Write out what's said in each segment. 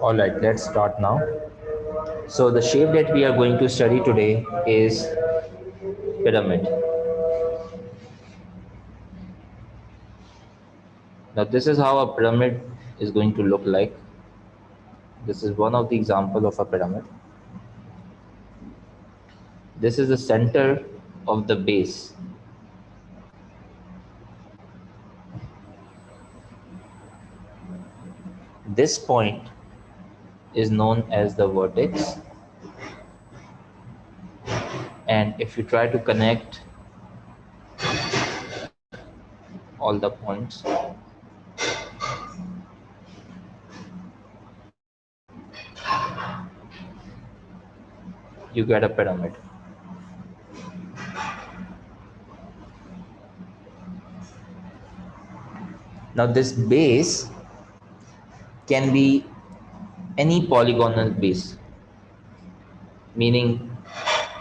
All right, let's start now. So the shape that we are going to study today is pyramid. Now this is how a pyramid is going to look like. This is one of the example of a pyramid. This is the center of the base. This point is known as the vertex, and if you try to connect all the points, you get a pyramid. Now this base can be any polygonal base, meaning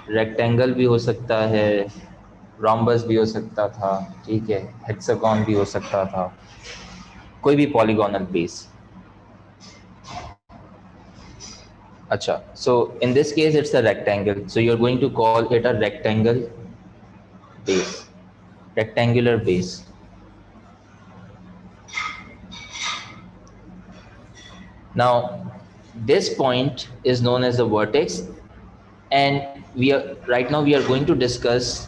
rectangle भी हो सकता है, rhombus भी हो सकता था, ठीक है, हेक्सागन भी हो सकता था, कोई भी पॉलीगोनल बेस. अच्छा, so in this case it's a rectangle, so you're going to call it a rectangle base, rectangular base. Now this point is known as the vertex, and we are going to discuss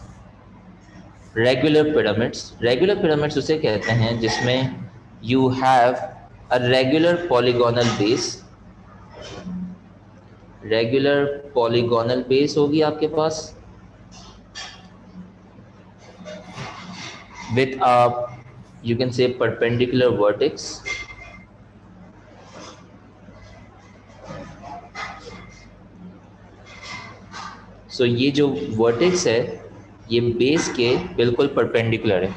regular pyramids. Regular pyramids उसे कहते हैं जिसमें you have a regular polygonal base. Regular polygonal base होगी आपके पास with a, you can say, perpendicular vertex. So ये जो vertex है ये बेस के बिल्कुल परपेंडिकुलर है.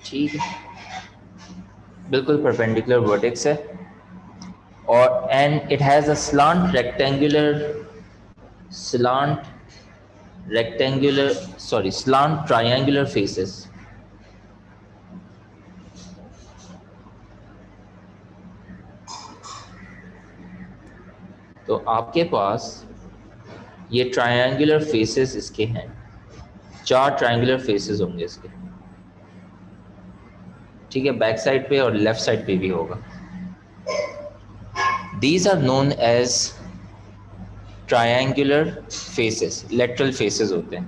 ठीक है, बिल्कुल परपेंडिकुलर वर्टेक्स है, और and it has a slant triangular faces. तो आपके पास ये ट्रायंगुलर फेसेस इसके हैं, 4 ट्रायंगुलर फेसेस होंगे इसके, ठीक है, बैक साइड पे और लेफ्ट साइड पे भी होगा. These are known as triangular faces, lateral faces होते हैं,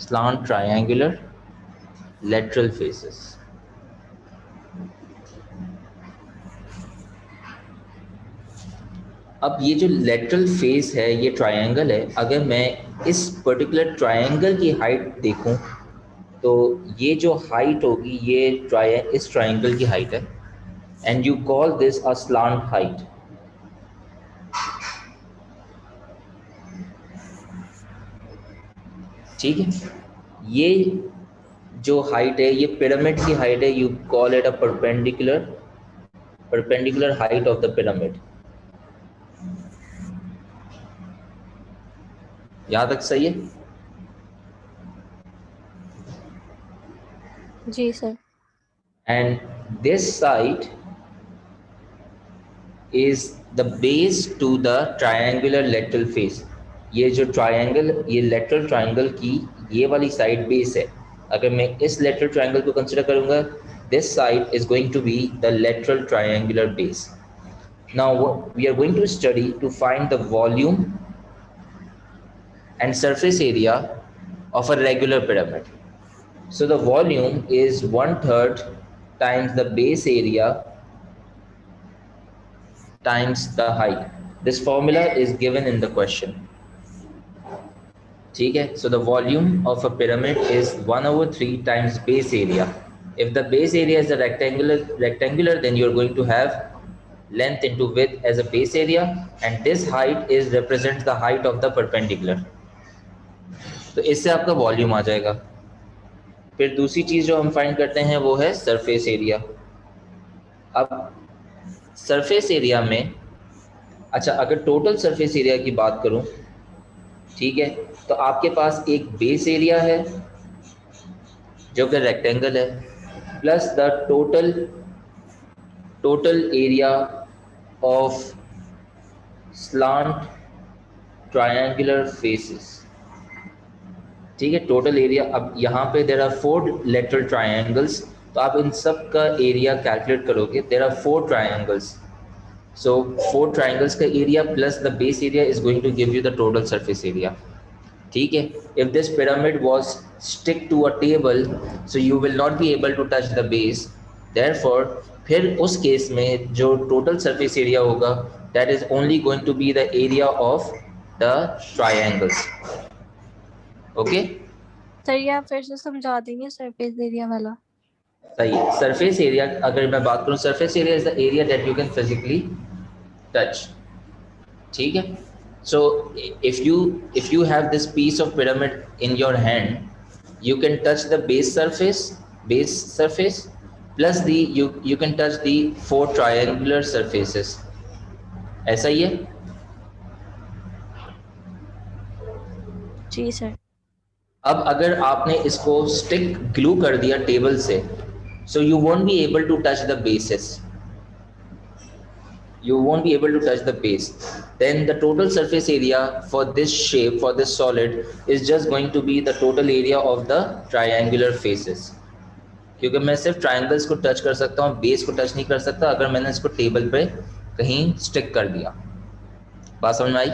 slant triangular lateral faces. अब ये जो लेटरल फेस है ये ट्रायंगल है. अगर मैं इस पर्टिकुलर ट्रायंगल की हाइट देखूं तो ये जो हाइट होगी ये इस ट्रायंगल की हाइट है, and you call this a slant height. ठीक है, ये जो हाइट है ये पिरामिड की हाइट है. You call it a perpendicular height of the pyramid. यहाँ तक सही है? जी sir. And this side is the base to the triangular lateral face. ये जो ट्रायंगल, ये लेटरल ट्रायंगल की ये वाली साइड बेस है. अगर मैं इस लेटरल ट्रायंगल को कंसिडर करूंगा, this side is going to be the lateral triangular base. Now we are going to study to find the volume and surface area of a regular pyramid. So the volume is 1/3 times the base area times the height. This formula is given in the question. ठीक है, so the volume of a pyramid is 1/3 times base area. If the base area is a rectangular, then you're going to have length into width as a base area, and this height is represents the height of the perpendicular. तो इससे आपका volume आ जाएगा. फिर दूसरी चीज जो हम find करते हैं वो है सरफेस एरिया. अब सरफेस एरिया में, अच्छा, अगर टोटल सरफेस एरिया की बात करूं, ठीक है, तो आपके पास एक बेस एरिया है जो कि रेक्टेंगल है, plus the total area of slant triangular faces. ठीक है, टोटल एरिया। अब यहाँ पे देर आर 4 लेटरल ट्रायंगल्स, तो आप इन सब का एरिया कैलकुलेट करोगे। There are 4 triangles, so 4 triangles का area plus the base area is going to give you the total surface area. ठीक है, if this pyramid was stick to a table, so you will not be able to touch the base, therefore फिर उस case में जो total surface area होगा that is only going to be the area of the triangles. Okay, sir ये आप फिर से समझा देंगे सरफेस एरिया वाला? सही है। सरफेस एरिया अगर मैं बात करूं, surface area is the area that you can physically touch. ठीक है, so if you have this piece of pyramid in your hand, you can touch the base surface plus the you can touch the 4 triangular surfaces। ऐसा ही है। जी sir. अब अगर आपने इसको stick glue कर दिया टेबल से, so you won't be able to touch the bases, you won't be able to touch the base. Then the total surface area for this shape, for this solid, is just going to be the total area of the triangular faces। क्योंकि मैं सिर्फ triangles को touch कर सकता हूँ, base को touch नहीं कर सकता अगर मैंने इसको टेबल पे कहीं स्टिक कर दिया। बात समझ में आई?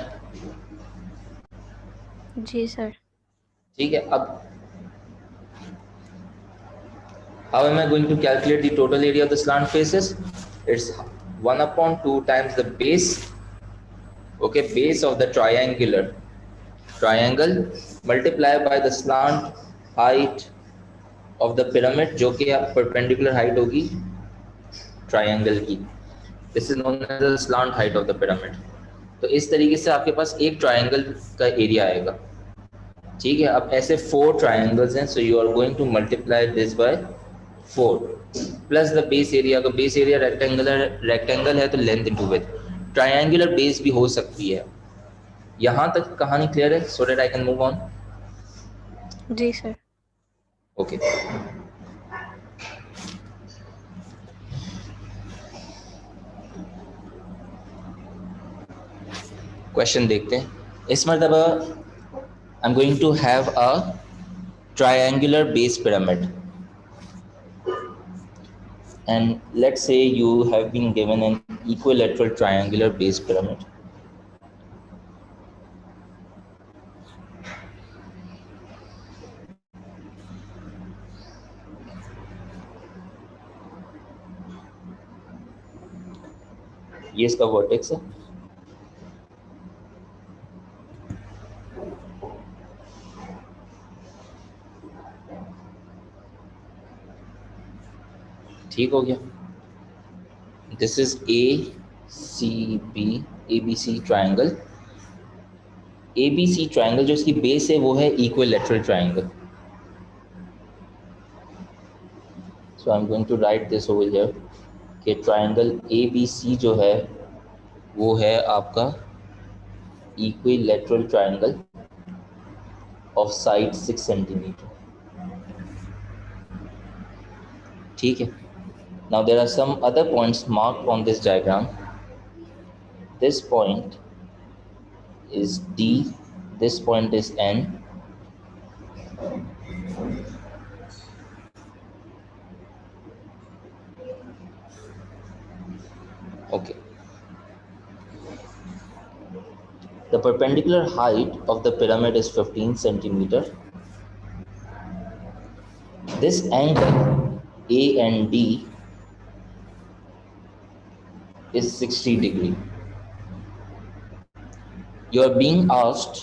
जी सर। ठीक है, अब how am I going to calculate the total area of the slant faces? It's 1/2 times the base, okay, base of the triangle multiply by the slant height of the pyramid, जो कि perpendicular height होगी triangle की। This is known as the slant height of the pyramid. तो इस तरीके से आपके पास एक ट्रायंगल का एरिया आएगा। ठीक है, अब ऐसे 4 ट्रायंगल्स हैं, so you are going to multiply this by 4 plus the base area. का बेस एरिया रेक्टेंगल है तो length into width. Triangular base भी हो सकती है। यहाँ तक कहानी क्लियर है? So that I can move on. जी सर। ओके, क्वेश्चन देखते हैं। इस मरतबा I am going to have a triangular base pyramid, and let's say you have been given an equilateral triangular base pyramid। ये इसका vertex है। ठीक हो गया। This is ABC triangle. ABC triangle जो इसकी बेस है वो है equilateral triangle. So I am going to write this over here कि ट्राइंगल ABC जो है वो है आपका equilateral triangle of side 6 centimetre. ठीक है, now there are some other points marked on this diagram. This point is D, this point is N, okay. The perpendicular height of the pyramid is 15 centimeter. This angle A and D is 60 degree. You are being asked,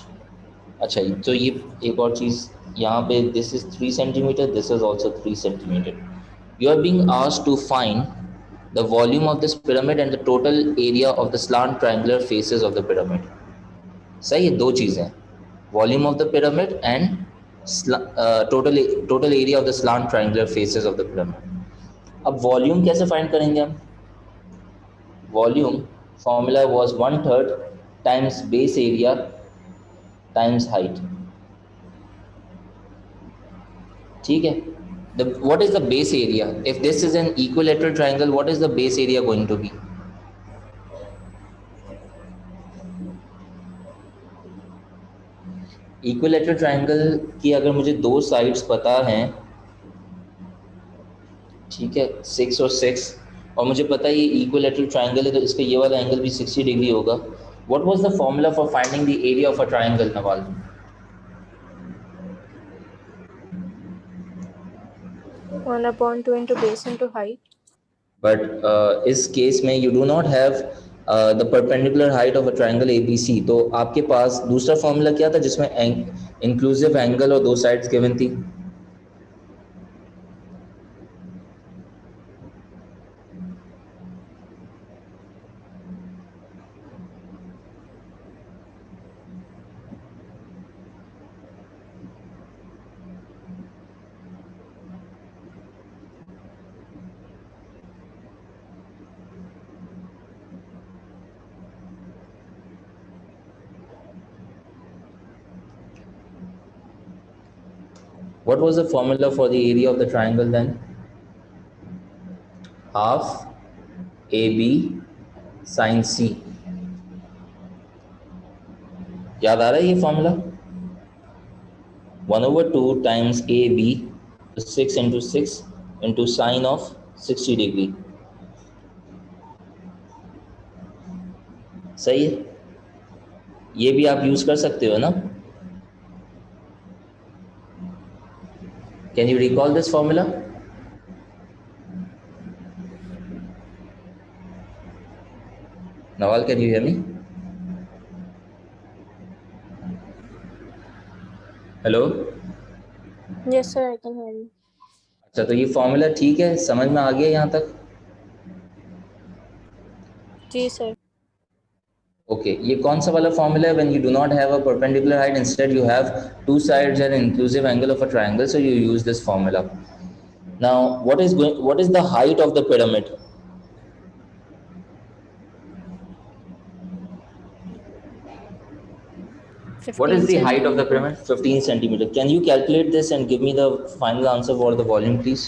अच्छा तो ये एक और चीज़ यहाँ पे, this is 3 centimeter, this is also 3 centimeter. You are being asked to find the volume of this pyramid and the total area of the slant triangular faces of the pyramid. सही है, दो चीज़ें, volume of the pyramid and total area of the slant triangular faces of the pyramid. अब volume कैसे find करेंगे हम? Volume formula was 1/3 times base area times height. ठीक है, what is the base area? If this is an equilateral triangle, what is the base area going to be? Equilateral triangle की अगर मुझे दो sides पता हैं, ठीक है, 6 और 6, और मुझे पता है ये इक्विलेटरल ट्रायंगल है तो इसका ये वाला एंगल भी 60 डिग्री होगा. What was the formula for finding the area of a triangle, Nawal? 1/2 into base into height. But इस केस में you do not have the perpendicular height of a triangle ABC, तो आपके पास दूसरा फॉर्मूला क्या था जिसमें इंक्लूसिव एंगल और दो साइड्स गिवन थी? What was the formula for the area of the triangle then? Half AB sin C. याद आ रहा है ये formula? 1/2 times AB, 6 into 6 into sine of 60 degree. सही है, ये भी आप यूज कर सकते हो ना? Can you recall this formula? Nawal, can you hear me? Hello. Yes, sir, I can hear you. अच्छा, तो ये फॉर्मूला ठीक है, समझ में आ गया यहाँ तक? जी sir. ओके, ये कौन सा वाला फॉर्मूला है? When you do not have a perpendicular height, instead you have two sides and inclusive angle of a triangle, so you use this formula. Now what is the height of the pyramid? 15 What is the height of the centimeter. pyramid? 15 centimeter. Can you calculate this and give me the final answer for the volume, please?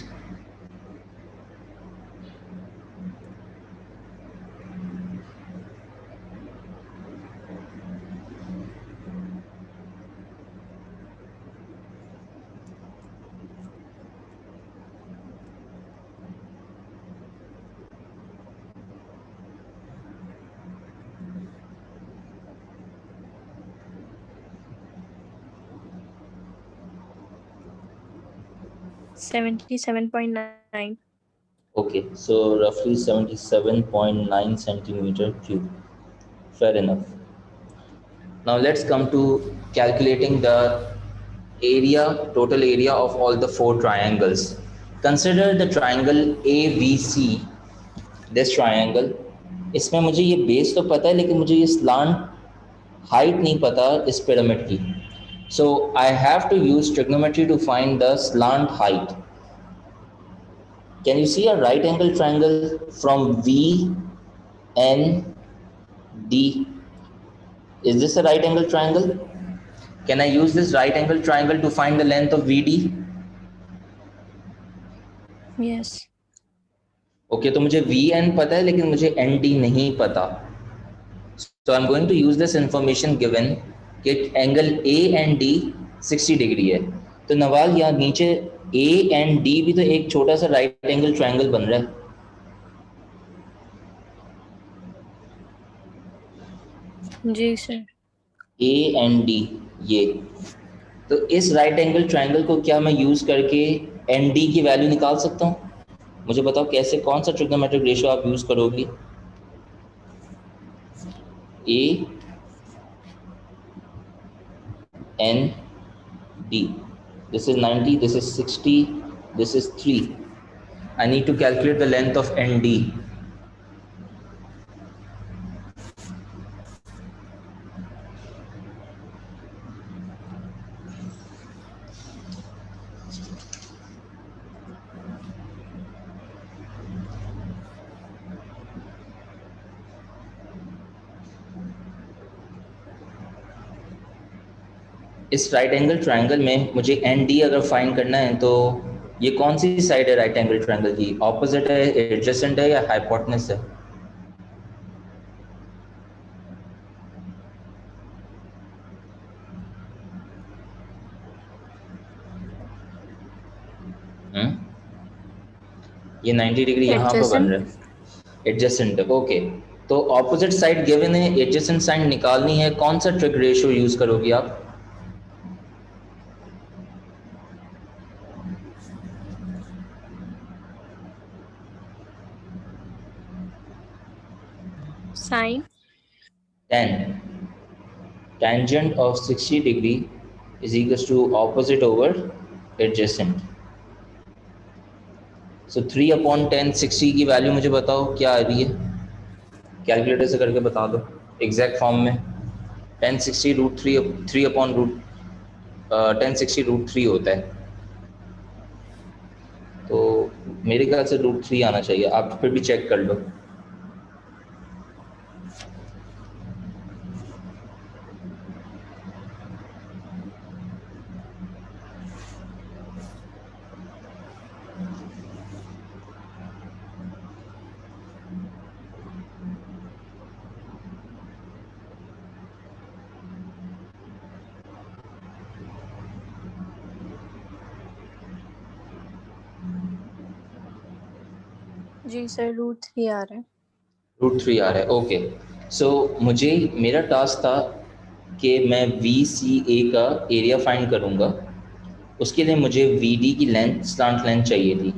$77.9. Okay, so roughly 77.9 centimeter cube. Fair enough. Now let's come to calculating the total area of all the four triangles. Consider the triangle ABC, this triangle. इसमें मुझे ये base तो पता है, लेकिन मुझे ये slant height नहीं पता इस पिरामिड की. So I have to use trigonometry to find the slant height. Can you see a right angle triangle from VND? Is this a right angle triangle? Can I use this right angle triangle to find the length of VD? Yes. Okay, तो मुझे VN पता है लेकिन मुझे ND नहीं पता. So I'm going to use this information given कि angle A and D 60 degree है. तो नवाल, यहाँ नीचे A and D भी तो एक छोटा सा राइट एंगल ट्रायंगल बन रहा है. जी sir. A and D, ये तो इस राइट एंगल ट्रायंगल को क्या मैं यूज करके ND की वैल्यू निकाल सकता हूँ? मुझे बताओ कैसे, कौन सा ट्रिग्नोमेट्रिक रेशियो आप यूज करोगे? A N D. This is 90, this is 60, this is 3. I need to calculate the length of ND. इस राइट एंगल ट्रायंगल में मुझे ND अगर फाइंड करना है तो ये कौन सी साइड है राइट एंगल ट्रायंगल की? ऑपोजिट है, एडजेसेंट है या हाइपोटेनस है? ये 90 डिग्री यहाँ पर बन रहा एडजेसेंट। है, एडजेसेंट है, ओके। तो ऑपोजिट साइड गिवन है, एडजेसेंट साइड निकालनी है, कौन सा ट्रिक रेशियो यूज करोगी आप? Sign. 10. Tangent of 60 degree is equals to opposite over adjacent. So 3/10 60 की वैल्यू मुझे बताओ क्या आ रही है, कैलकुलेटर से करके बता दो एग्जैक्ट फॉर्म में। 1060 रूट थ्री, 1060 रूट 3 होता है, तो मेरे ख्याल से रूट 3 आना चाहिए, आप फिर भी चेक कर लो। जी सर, √3 आ रहा है। √3 आ रहा है, ओके। सो मुझे, मेरा टास्क था कि मैं VCA का एरिया फाइंड करूँगा। उसके लिए मुझे VD की लेंथ, स्लांट लेंथ चाहिए थी,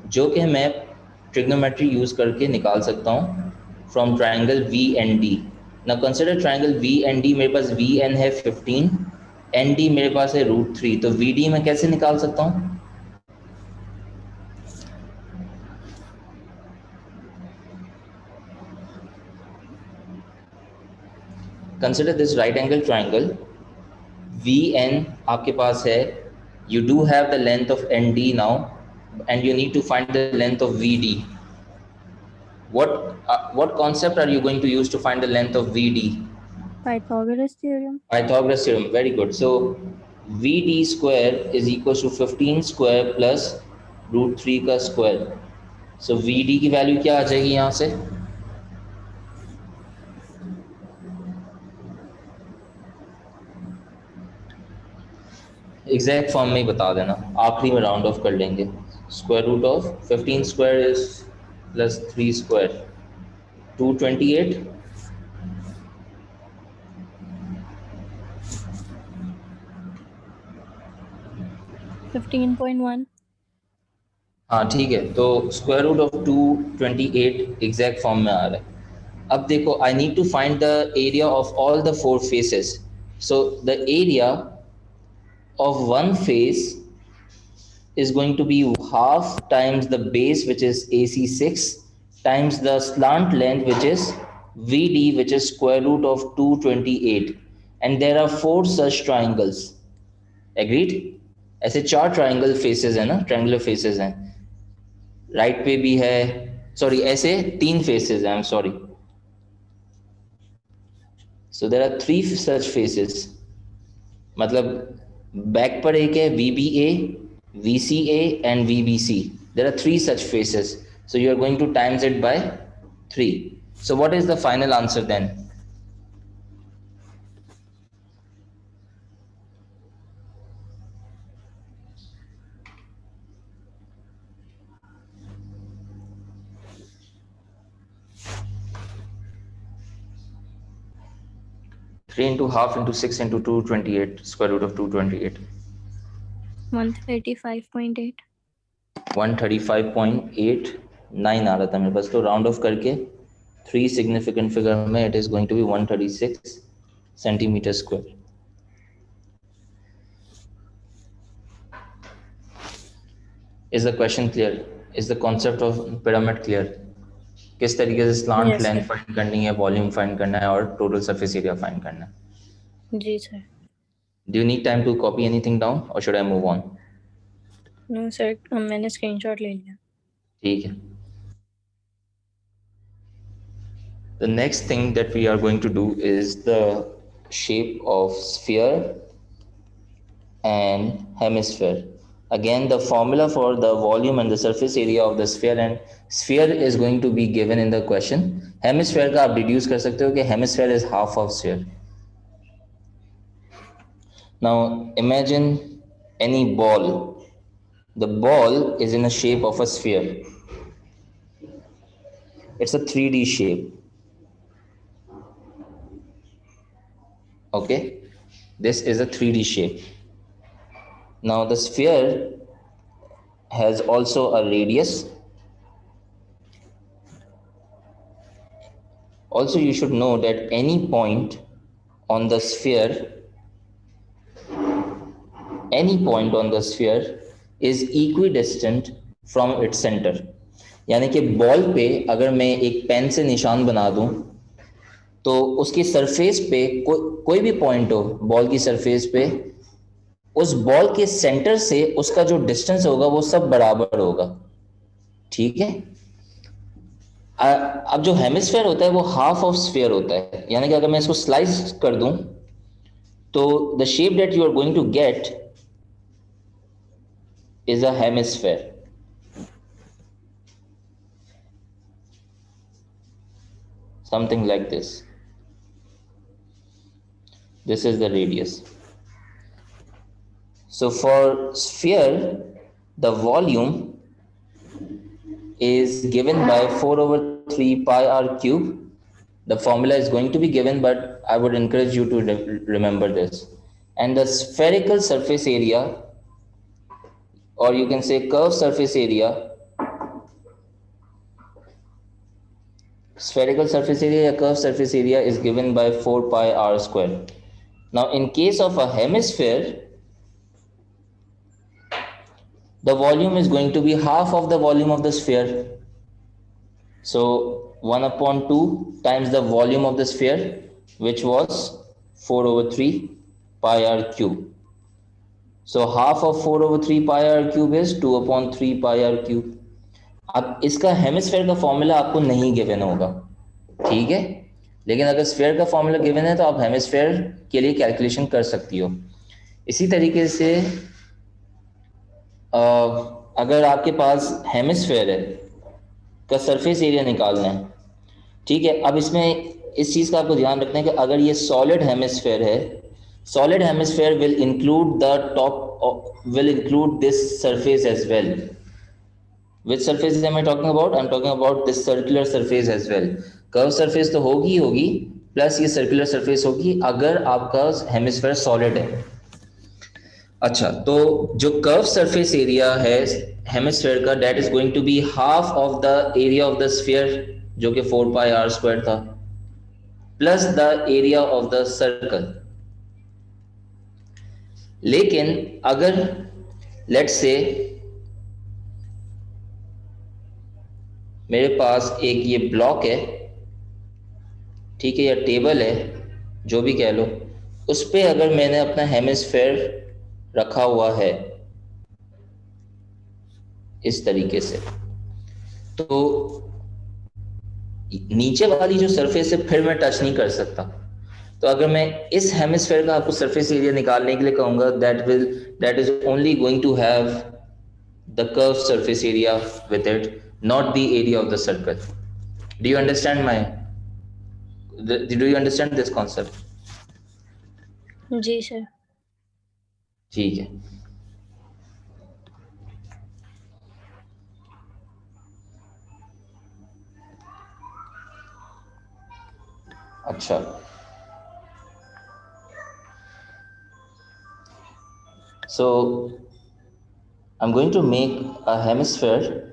जो कि मैं ट्रिग्नोमेट्री यूज़ करके निकाल सकता हूँ फ्रॉम ट्राइंगल VND। ना कंसिडर ट्राइंगल VND, मेरे पास VN है 15, ND मेरे पास है √3, तो VD मैं कैसे निकाल सकता हूँ? Consider this right angle triangle, VN आपके पास है, you do have the length of ND now and you need to find the length of VD. What concept are you going to use to find the length of VD? Pythagoras theorem. Pythagoras theorem, very good. So VD square is equals to 15 square plus √3 का square. So VD की value क्या आ जाएगी यहाँ से? Exact form में ही बता देना, आखिरी में राउंड ऑफ कर लेंगे। Square root of 15 square is plus 3 square, 228। 15.1। हाँ ठीक है, तो square root of 228 exact form में आ रहा है। अब देखो, I need to find the area of all the 4 faces. So the area of one face is going to be half times the base, which is AC6, times the slant length, which is VD, which is square root of 228, and there are 4 such triangles. Agreed? ऐसे 4 triangle faces है ना, triangular faces हैं, right पे भी है, sorry ऐसे 3 faces हैं, I am sorry. So there are 3 such faces, मतलब बैक पर एक है VBA, VCA and VBC. There are 3 such faces. So you are going to times it by 3. So what is the final answer then? Three into half into 6 into 228, square root of 228. 135.8। 135.89 आ रहा था मेरे पास, तो round off करके 3 significant figure में it is going to be 136 centimetre square. Is the question clear? Is the concept of pyramid clear? किस तरीके से slant yes length sir. Find करनी है, वॉल्यूम फाइंड करना है और टोटल सरफेस एरिया फाइंड करना है। जी sir. Do you need time to copy anything down और should I move on? No sir, मैंने स्क्रीनशॉट ले लिया। ठीक है। The next thing that we are going to do is the shape of sphere and hemisphere. Again, the formula for the volume and the surface area of the sphere and sphere is going to be given in the question. Hemisphere का आप deduce कर सकते हो कि hemisphere is half of sphere. Now imagine any ball. The ball is in a shape of a sphere. It's a 3D shape. Okay, this is a 3D shape. Now the sphere has also a radius. Also, you should know that any point on the sphere is equidistant from its center. यानी कि ball पे अगर मैं एक pen से निशान बना दूं तो उसकी सरफेस पे कोई भी पॉइंट हो बॉल की सरफेस पे, उस बॉल के सेंटर से उसका जो डिस्टेंस होगा वो सब बराबर होगा. ठीक है. अब जो हेमिस्फेयर होता है वो हाफ ऑफ स्फीयर होता है, यानी कि अगर मैं इसको स्लाइस कर दूं तो the shape that you are going to get is a hemisphere. Something like this. This is the radius. So for sphere, the volume is given by 4 over 3 pi r cube. The formula is going to be given, but I would encourage you to remember this. And the spherical surface area, or you can say curved surface area, spherical surface area or curved surface area is given by 4 pi r square. Now in case of a hemisphere, the volume is going to be half of the volume of the sphere. So 1 upon 2 times the volume of the sphere, which was 4 over 3 pi r cube. So half of 4 over 3 pi r cube is 2 upon 3 pi r cube. अब इसका hemisphere का formula आपको नहीं given होगा, ठीक है, लेकिन अगर स्फेयर का फॉर्मूला गिवन है तो आप हेमिस्फेयर के लिए कैलकुलेशन कर सकती हो. इसी तरीके से अगर आपके पास हेमिस्फेयर है का सरफेस एरिया निकालना है, ठीक है. अब इसमें इस चीज़ का आपको ध्यान रखना है कि अगर ये सॉलिड हेमिस्फेयर है, solid hemisphere will include the top, will include this surface as well. Which surface am I talking about? I'm talking about this circular surface as well. Curved surface तो होगी ही होगी, प्लस ये circular surface होगी अगर आपका hemisphere solid है. अच्छा, तो जो कर्व सरफेस एरिया है हेमिस्फेयर का, that is going to be half of the area of the sphere जो कि 4 पाई आर स्क्वायर था, plus the area of the circle. लेकिन अगर लेट्स से मेरे पास एक ये ब्लॉक है, ठीक है, या टेबल है, जो भी कह लो, उस पे अगर मैंने अपना हेमिस्फेयर रखा हुआ है इस तरीके से, तो नीचे वाली जो सरफेस है फिर मैं टच नहीं कर सकता. तो अगर मैं इस हेमिस्फेयर का आपको सरफेस एरिया निकालने के लिए कहूंगा, that is only going to have the curve surface area with it, not the area of the circle. Do you understand do you understand this concept? जी सर. ठीक है. अच्छा, so I'm going to make a hemisphere.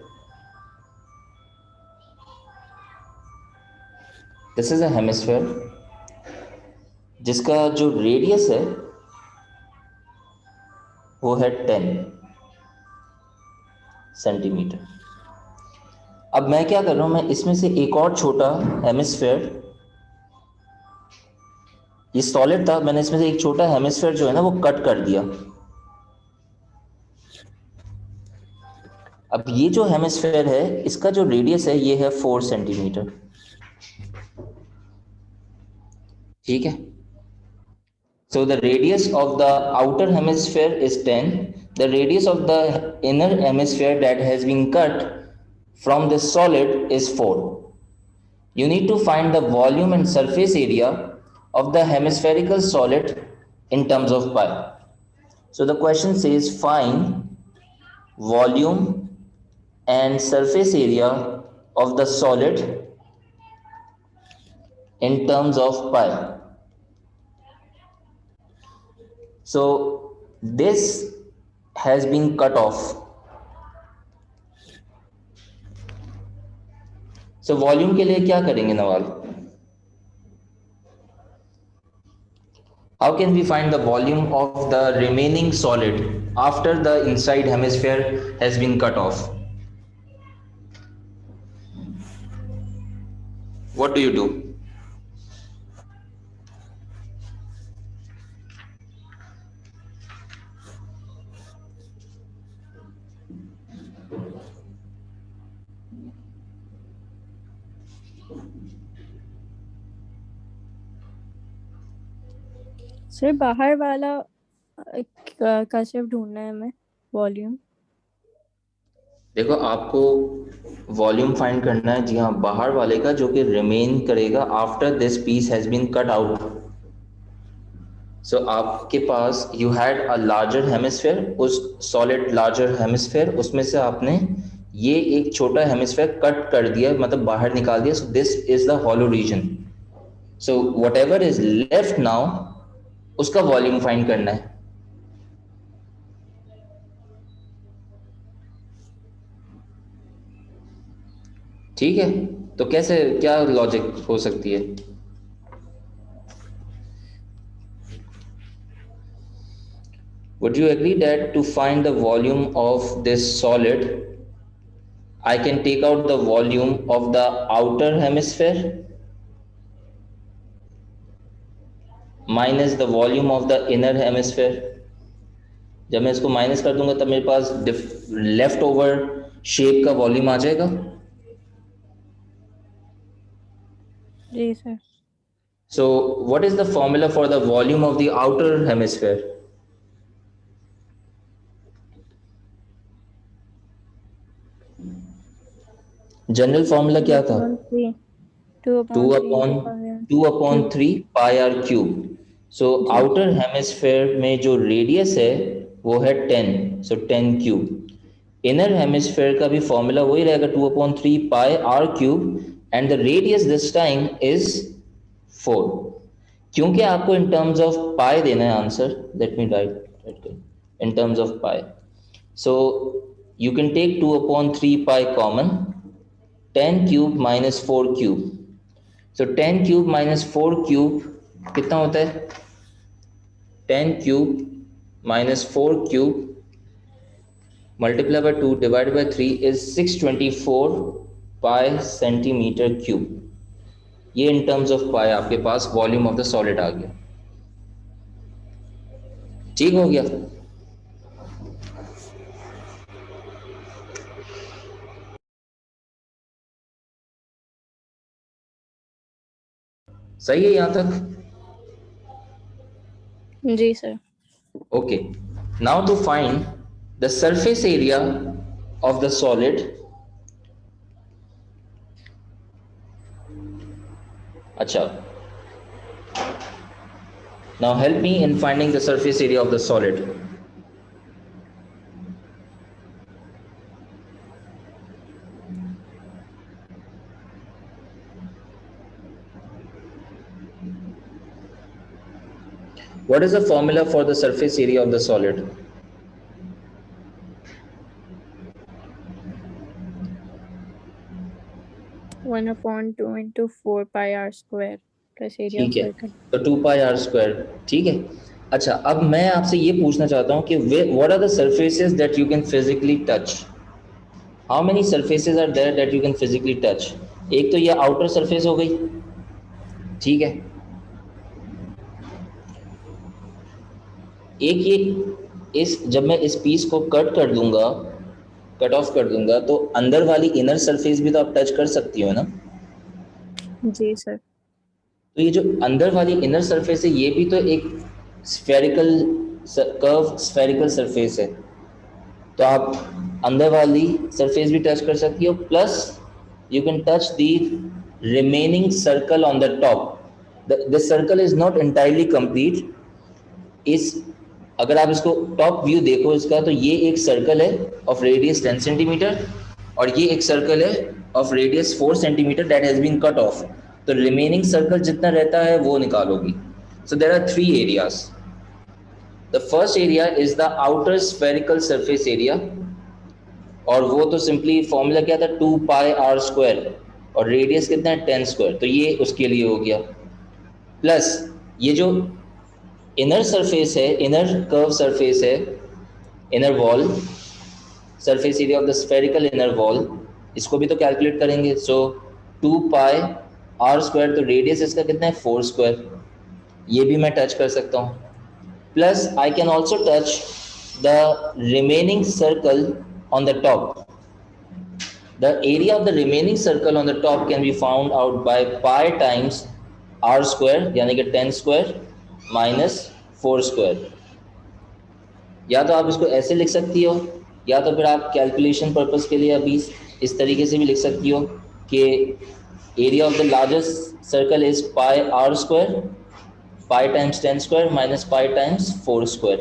This is a hemisphere जिसका जो radius है वो है 10 centimetre. अब मैं क्या कर रहा हूं, मैं इसमें से एक और छोटा हेमिस्फेयर, ये सॉलिड था, मैंने इसमें से एक छोटा हेमिस्फेयर जो है ना वो कट कर दिया. अब ये जो हेमिस्फेयर है इसका जो रेडियस है ये है 4 सेंटीमीटर. ठीक है. So the radius of the outer hemisphere is 10, the radius of the inner hemisphere that has been cut from this solid is 4. You need to find the volume and surface area of the hemispherical solid in terms of pi. So the question says find volume and surface area of the solid in terms of pi. So this has been cut off. So volume के लिए क्या करेंगे Nawal? How can we find the volume of the remaining solid after the inside hemisphere has been cut off? What do you do? Sir बाहर वाला का सिर्फ ढूंढना है हमें वॉल्यूम। देखो आपको वॉल्यूम फाइंड करना है जी हाँ बाहर वाले का जो कि रिमेन करेगा after this piece has been cut out. So आपके पास you had a larger hemisphere, उस सॉलिड लार्जर हेमिस्फेयर उसमें से आपने ये एक छोटा हेमिस्फेयर कट कर दिया, मतलब बाहर निकाल दिया। So this is the hollow region. So whatever is left now उसका वॉल्यूम फाइंड करना है। ठीक है, तो कैसे क्या लॉजिक हो सकती है? Would you agree that to find the volume of this solid, I can take out the volume of the outer hemisphere minus the volume of the inner hemisphere? जब मैं इसको माइनस कर दूंगा तब मेरे पास लेफ्ट ओवर शेप का volume आ जाएगा। जी sir. So what is the formula for the volume of the outer hemisphere? General formula क्या था? 2/3 pi r cube. So outer hemisphere में जो रेडियस है वो है 10, सो 10 क्यूब। इनर हेमिस्फेयर का भी फॉर्मूला वही रहेगा 2/3 pi r cube and the radius this time is 4। क्योंकि आपको इन टर्म्स ऑफ पाई देना है answer, let me write in terms of pi. So you can take 2/3 pi common, 10 cube minus 4 cube. So 10 cube minus 4 cube कितना होता है? 10 cube minus 4 cube multiply by 2 divide by 3 is 624 pi centimetre cube. ये in terms of पाई आपके पास volume of the solid आ गया। ठीक हो गया? सही है यहां तक? जी sir. Okay, now to find the surface area of the solid. Acha, now help me in finding the surface area of the solid. What is the formula for the surface area of the solid? One upon 2 into 4 pi r square plus area of ठीक है, circle। तो 2 pi r square. ठीक है, अच्छा अब मैं आपसे ये पूछना चाहता हूँ कि what are the surfaces that you can physically touch? How many surfaces are there that you can physically touch? एक तो ये आउटर सरफेस हो गई, ठीक है, एक ये इस जब मैं इस पीस को कट कर दूंगा, कट ऑफ कर दूंगा, तो अंदर वाली इनर सरफेस भी तो आप टच कर सकती हो ना? जी सर। तो ये जो अंदर वाली इनर सरफेस है ये भी तो एक स्फेरिकल कर्व स्फेरिकल सरफेस है। तो आप अंदर वाली सरफेस भी टच कर सकती हो, plus you can touch the remaining circle on the top. The circle is not entirely complete. इस अगर आप इसको टॉप व्यू देखो इसका, तो ये एक सर्कल है ऑफ रेडियस 10 सेंटीमीटर और ये एक सर्कल है of radius 4 centimetre that has been cut off. तो रिमेनिंग सर्कल जितना रहता है वो निकालोगी. So there are 3 areas. The first area is the outer spherical surface area, और वो तो सिंपली फॉर्मूला क्या था, 2 पाई आर स्क्वायर, और रेडियस कितना है 10 स्क्वायर, तो ये उसके लिए हो गया. प्लस ये जो इनर सरफेस है, इनर कर्व सरफेस है, inner wall, surface area of the spherical inner wall, इसको भी तो कैलकुलेट करेंगे. सो 2 पाई आर स्क्वायर, तो रेडियस इसका कितना है 4 स्क्वायर, ये भी मैं टच कर सकता हूँ. Plus I can also touch the remaining circle on the top. The area of the remaining circle on the top can be found out by pi times r square, यानी कि 10 square minus 4 square. या तो आप इसको ऐसे लिख सकती हो, या तो फिर आप कैलकुलेशन पर्पस के लिए अभी इस तरीके से भी लिख सकती हो कि area of the largest circle is pi r square, pi times 10 square minus pi times 4 square.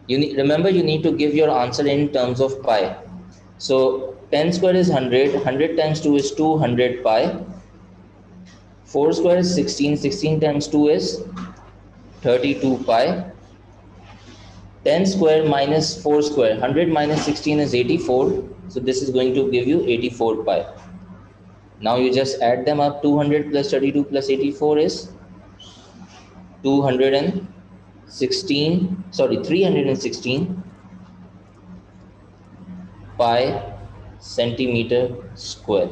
Remember, you need to give your answer in terms of pi. So 10 square is 100, 100 times 2 is 200 pi, 4 square is 16, 16 times 2 is 32 pi, 10 square minus 4 square, 100 minus 16 is 84, so this is going to give you 84 pi. Now you just add them up, 200 plus 32 plus 84 is 316 pi centimeter square.